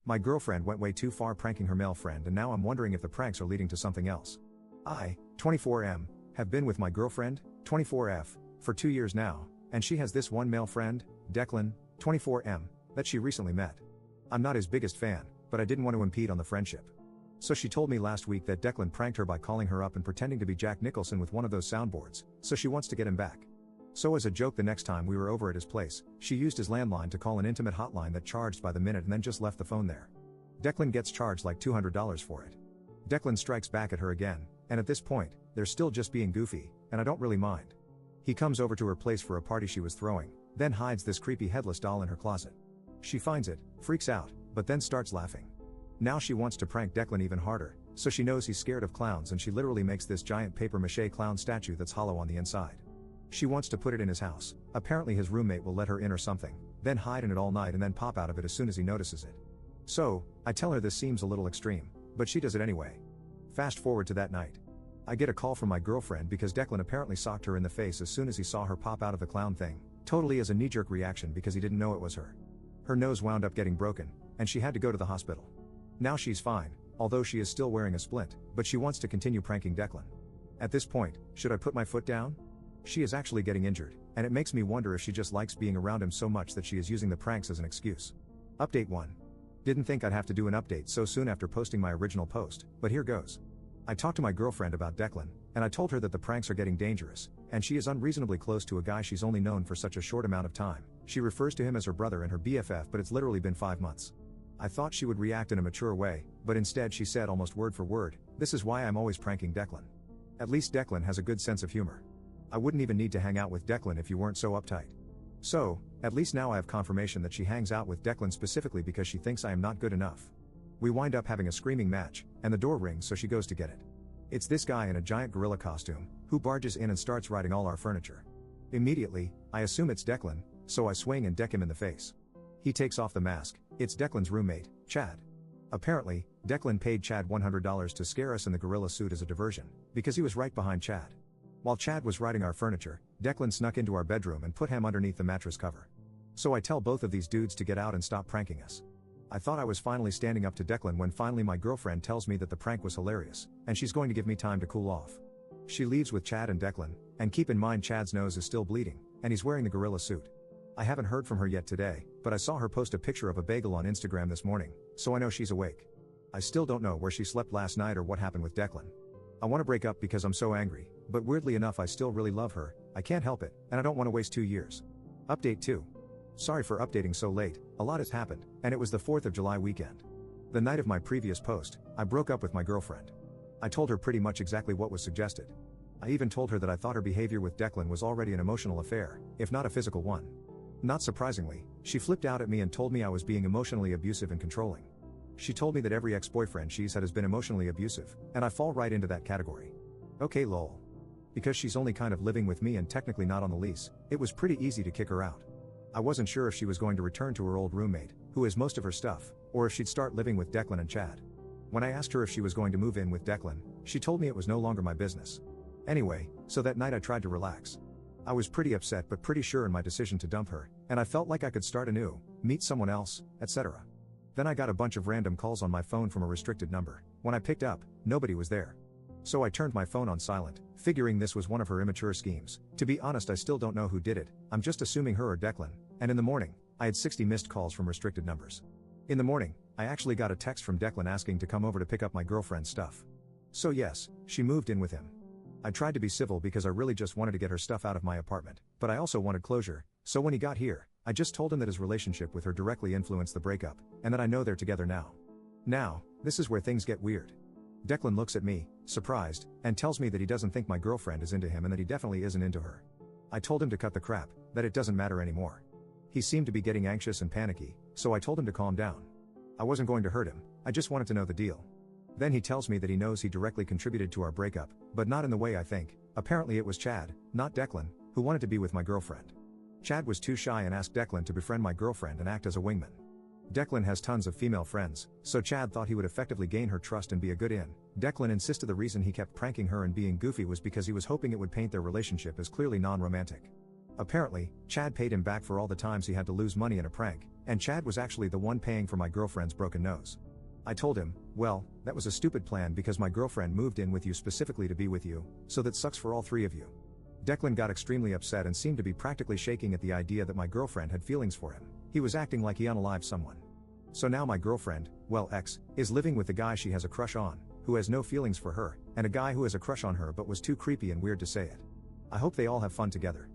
My girlfriend went way too far pranking her male friend, and now I'm wondering if the pranks are leading to something else. I, 24M, have been with my girlfriend, 24F, for 2 years now, and she has this one male friend, Declan, 24M, that she recently met. I'm not his biggest fan, but I didn't want to impede on the friendship. So she told me last week that Declan pranked her by calling her up and pretending to be Jack Nicholson with one of those soundboards, so she wants to get him back. So as a joke, the next time we were over at his place, she used his landline to call an intimate hotline that charged by the minute and then just left the phone there. Declan gets charged like $200 for it. Declan strikes back at her again, and at this point, they're still just being goofy, and I don't really mind. He comes over to her place for a party she was throwing, then hides this creepy headless doll in her closet. She finds it, freaks out, but then starts laughing. Now she wants to prank Declan even harder, so she knows he's scared of clowns and she literally makes this giant papier-mâché clown statue that's hollow on the inside. She wants to put it in his house. Apparently his roommate will let her in or something, then hide in it all night and then pop out of it as soon as he notices it. So, I tell her this seems a little extreme, but she does it anyway. Fast forward to that night. I get a call from my girlfriend because Declan apparently socked her in the face as soon as he saw her pop out of the clown thing, totally as a knee-jerk reaction because he didn't know it was her. Her nose wound up getting broken, and she had to go to the hospital. Now she's fine, although she is still wearing a splint, but she wants to continue pranking Declan. At this point, should I put my foot down? She is actually getting injured, and it makes me wonder if she just likes being around him so much that she is using the pranks as an excuse. Update 1. Didn't think I'd have to do an update so soon after posting my original post, but here goes. I talked to my girlfriend about Declan, and I told her that the pranks are getting dangerous, and she is unreasonably close to a guy she's only known for such a short amount of time. She refers to him as her brother and her BFF, but it's literally been 5 months. I thought she would react in a mature way, but instead she said almost word for word, "This is why I'm always pranking Declan." At least Declan has a good sense of humor. I wouldn't even need to hang out with Declan if you weren't so uptight. So, at least now I have confirmation that she hangs out with Declan specifically because she thinks I am not good enough. We wind up having a screaming match, and the door rings so she goes to get it. It's this guy in a giant gorilla costume, who barges in and starts riding all our furniture. Immediately, I assume it's Declan, so I swing and deck him in the face. He takes off the mask. It's Declan's roommate, Chad. Apparently, Declan paid Chad $100 to scare us in the gorilla suit as a diversion, because he was right behind Chad. While Chad was riding our furniture, Declan snuck into our bedroom and put him underneath the mattress cover. So I tell both of these dudes to get out and stop pranking us. I thought I was finally standing up to Declan when finally my girlfriend tells me that the prank was hilarious, and she's going to give me time to cool off. She leaves with Chad and Declan, and keep in mind Chad's nose is still bleeding, and he's wearing the gorilla suit. I haven't heard from her yet today, but I saw her post a picture of a bagel on Instagram this morning, so I know she's awake. I still don't know where she slept last night or what happened with Declan. I want to break up because I'm so angry, but weirdly enough I still really love her. I can't help it, and I don't want to waste 2 years. Update 2. Sorry for updating so late, a lot has happened, and it was the 4th of July weekend. The night of my previous post, I broke up with my girlfriend. I told her pretty much exactly what was suggested. I even told her that I thought her behavior with Declan was already an emotional affair, if not a physical one. Not surprisingly, she flipped out at me and told me I was being emotionally abusive and controlling. She told me that every ex-boyfriend she's had has been emotionally abusive, and I fall right into that category. Okay lol. Because she's only kind of living with me and technically not on the lease, it was pretty easy to kick her out. I wasn't sure if she was going to return to her old roommate, who has most of her stuff, or if she'd start living with Declan and Chad. When I asked her if she was going to move in with Declan, she told me it was no longer my business. Anyway, so that night I tried to relax. I was pretty upset but pretty sure in my decision to dump her, and I felt like I could start anew, meet someone else, etc. Then I got a bunch of random calls on my phone from a restricted number. When I picked up, nobody was there. So I turned my phone on silent, figuring this was one of her immature schemes. To be honest, I still don't know who did it. I'm just assuming her or Declan. And in the morning, I had 60 missed calls from restricted numbers. In the morning, I actually got a text from Declan asking to come over to pick up my girlfriend's stuff. So yes, she moved in with him. I tried to be civil because I really just wanted to get her stuff out of my apartment, but I also wanted closure, so when he got here, I just told him that his relationship with her directly influenced the breakup, and that I know they're together now. Now, this is where things get weird. Declan looks at me, surprised, and tells me that he doesn't think my girlfriend is into him and that he definitely isn't into her. I told him to cut the crap, that it doesn't matter anymore. He seemed to be getting anxious and panicky, so I told him to calm down. I wasn't going to hurt him, I just wanted to know the deal. Then he tells me that he knows he directly contributed to our breakup, but not in the way I think. Apparently it was Chad, not Declan, who wanted to be with my girlfriend. Chad was too shy and asked Declan to befriend my girlfriend and act as a wingman. Declan has tons of female friends, so Chad thought he would effectively gain her trust and be a good in. Declan insisted the reason he kept pranking her and being goofy was because he was hoping it would paint their relationship as clearly non-romantic. Apparently, Chad paid him back for all the times he had to lose money in a prank, and Chad was actually the one paying for my girlfriend's broken nose. I told him, well, that was a stupid plan because my girlfriend moved in with you specifically to be with you, so that sucks for all three of you. Declan got extremely upset and seemed to be practically shaking at the idea that my girlfriend had feelings for him. He was acting like he unalived someone. So now my girlfriend, well ex, is living with the guy she has a crush on, who has no feelings for her, and a guy who has a crush on her but was too creepy and weird to say it. I hope they all have fun together.